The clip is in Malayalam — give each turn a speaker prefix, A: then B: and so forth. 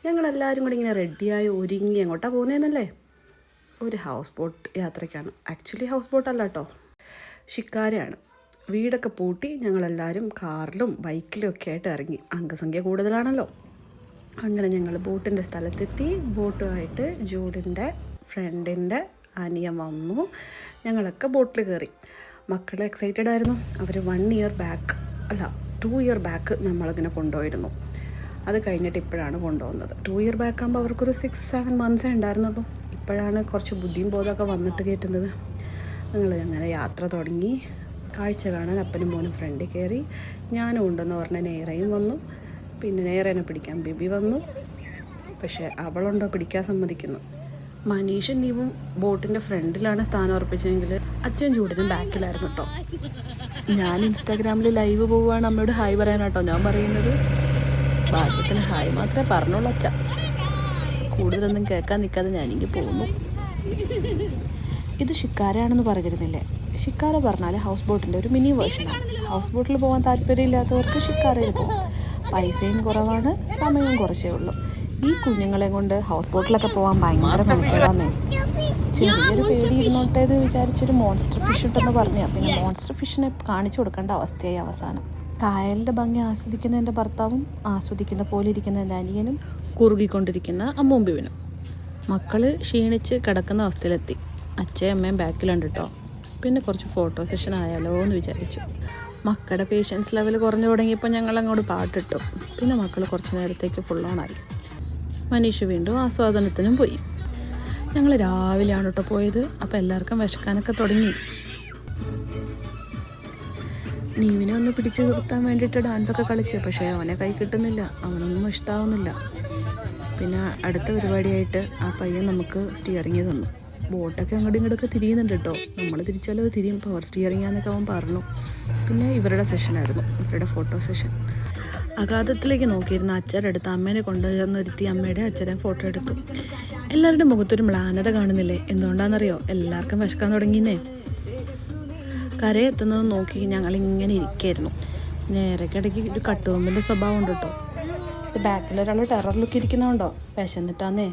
A: ഞങ്ങളെല്ലാവരും കൂടി ഇങ്ങനെ റെഡിയായി ഒരുങ്ങി എങ്ങോട്ടാണ് പോകുന്നതെന്നല്ലേ? ഒരു ഹൗസ് ബോട്ട് യാത്രയ്ക്കാണ്. ആക്ച്വലി ഹൗസ് ബോട്ടല്ല കേട്ടോ, ഷിക്കാരയാണ്. വീടൊക്കെ പൂട്ടി ഞങ്ങളെല്ലാവരും കാറിലും ബൈക്കിലും ഒക്കെ ആയിട്ട് ഇറങ്ങി. അംഗസംഖ്യ കൂടുതലാണല്ലോ. അങ്ങനെ ഞങ്ങൾ ബോട്ടിൻ്റെ സ്ഥലത്തെത്തി. ബോട്ടുമായിട്ട് ജൂഡിൻ്റെ ഫ്രണ്ടിൻ്റെ അനിയൻ വന്നു. ഞങ്ങളൊക്കെ ബോട്ടിൽ കയറി. മക്കൾ എക്സൈറ്റഡ് ആയിരുന്നു. അവർ 2 ഇയർ ബാക്ക് നമ്മളിങ്ങനെ കൊണ്ടുപോയിരുന്നു. അത് കഴിഞ്ഞിട്ട് ഇപ്പോഴാണ് കൊണ്ടുപോകുന്നത്. 2 ഇയർ ബാക്ക് ആകുമ്പോൾ അവർക്കൊരു 6-7 months ഉണ്ടായിരുന്നുള്ളൂ. ഇപ്പോഴാണ് കുറച്ച് ബുദ്ധിയും ബോധമൊക്കെ വന്നിട്ട് കയറ്റുന്നത്. ഞങ്ങൾ അങ്ങനെ യാത്ര തുടങ്ങി. കാഴ്ച കാണാൻ അപ്പനും മോനും ഫ്രണ്ടിൽ കയറി. ഞാനും ഉണ്ടെന്ന് പറഞ്ഞ നേരയും വന്നു. പിന്നെ നേരേനെ പിടിക്കാൻ ബിബി വന്നു. പക്ഷേ അവളുണ്ടോ പിടിക്കാൻ സമ്മതിക്കുന്നു. മനീഷും നീവും ബോട്ടിൻ്റെ ഫ്രണ്ടിലാണ് സ്ഥാനം ഉറപ്പിച്ചെങ്കിൽ അച്ഛൻ ജൂഡിനും ബാക്കിലായിരുന്നു കേട്ടോ. ഞാൻ ഇൻസ്റ്റാഗ്രാമിൽ ലൈവ് പോവുകയാണ് അമ്മയോട് ഹായ് പറയാനാട്ടോ ഞാൻ പറയുന്നത്. ഭാഗ്യത്തിന് ഹായ് മാത്രമേ പറഞ്ഞുള്ളൂ അച്ഛ. കൂടുതലൊന്നും കേൾക്കാൻ നിൽക്കാതെ ഞാനിങ്ങനെ പോകുന്നു. ഇത് ഷിക്കാരയാണെന്ന് പറഞ്ഞിരുന്നില്ലേ? ഷിക്കാര പറഞ്ഞാൽ ഹൗസ് ബോട്ടിൻ്റെ ഒരു മിനി വേർഷനാണ്. ഹൗസ് ബോട്ടിൽ പോകാൻ താല്പര്യമില്ലാത്തവർക്ക് ഷിക്കാരയിൽ പോകും. പൈസയും കുറവാണ്, സമയവും കുറച്ചേ ഉള്ളൂ. ഈ കുഞ്ഞുങ്ങളെ കൊണ്ട് ഹൗസ് ബോട്ടിലൊക്കെ പോകാൻ ഭയങ്കര മെനക്കെടാന്നേ. ചെറിയൊരു പേടി ഇരുന്നോട്ടെ എന്ന് വിചാരിച്ചൊരു മോൺസ്റ്റർ ഫിഷ് ഉണ്ടെന്ന് പറഞ്ഞാൽ പിന്നെ മോൺസ്റ്റർ ഫിഷിനെ കാണിച്ചു കൊടുക്കേണ്ട അവസ്ഥയായി അവസാനം. കായലിൻ്റെ ഭംഗി ആസ്വദിക്കുന്ന എൻ്റെ ഭർത്താവും ആസ്വദിക്കുന്ന പോലെ ഇരിക്കുന്ന എൻ്റെ അനിയനും കുറുകിക്കൊണ്ടിരിക്കുന്ന അമ്മൂമ്പിവിനും. മക്കൾ ക്ഷീണിച്ച് കിടക്കുന്ന അവസ്ഥയിലെത്തി. അച്ഛയും അമ്മയും ബാക്കിലുണ്ട് കേട്ടോ. പിന്നെ കുറച്ച് ഫോട്ടോ സെഷൻ ആയാലോ എന്ന് വിചാരിച്ചു. മക്കളുടെ പേഷ്യൻസ് ലെവൽ കുറഞ്ഞു തുടങ്ങിയപ്പോൾ ഞങ്ങൾ അങ്ങോട്ട് പാട്ടിട്ടു. പിന്നെ മക്കൾ കുറച്ച് നേരത്തേക്ക് ഫുൾ ഓണായി. മനീഷ് വീണ്ടും ആസ്വാദനത്തിനും പോയി. ഞങ്ങൾ രാവിലെയാണ് കേട്ടോ പോയത്. അപ്പോൾ എല്ലാവർക്കും വിശക്കാനൊക്കെ തുടങ്ങി. നീവിനെ ഒന്ന് പിടിച്ചു നിർത്താൻ വേണ്ടിയിട്ട് ഡാൻസൊക്കെ കളിച്ചു. പക്ഷേ അവനെ കൈ കിട്ടുന്നില്ല, അവനൊന്നും ഇഷ്ടാവുന്നില്ല. പിന്നെ അടുത്ത പരിപാടിയായിട്ട് ആ പയ്യൻ നമുക്ക് സ്റ്റിയറിങ് തന്നു. ബോട്ടൊക്കെ അങ്ങോട്ടും ഇങ്ങോട്ടൊക്കെ തിരിയുന്നുണ്ട് കേട്ടോ. നമ്മൾ തിരിച്ചാലും അത് തിരിയും. പവർ സ്റ്റിയറിങ്ങാന്നൊക്കെ അവൻ പറഞ്ഞു. പിന്നെ ഇവരുടെ സെഷനായിരുന്നു, ഇവരുടെ ഫോട്ടോ സെഷൻ. അഗാധത്തിലേക്ക് നോക്കിയിരുന്ന അച്ഛരെടുത്ത് അമ്മേനെ കൊണ്ടുവന്നിരുത്തി അമ്മയുടെ അച്ഛനെ ഫോട്ടോ എടുത്തു. എല്ലാവരുടെ മുഖത്തൊരു മ്ലാനത കാണുന്നില്ലേ? എന്തുകൊണ്ടാണെന്നറിയോ? എല്ലാവർക്കും വിശക്കാൻ തുടങ്ങിയെന്നേ. കരയെത്തുന്നത് നോക്കി ഞങ്ങളിങ്ങനെ ഇരിക്കുകയായിരുന്നു. നേരക്കിടയ്ക്ക് ഒരു കട്ടുകൊമ്പിൻ്റെ സ്വഭാവം ഉണ്ട് കേട്ടോ. ഇത് ബാക്കിലൊരാൾ ടെറർ ലുക്ക് ഇരിക്കുന്നതുകൊണ്ടോ? വിശന്നിട്ടാന്നേ.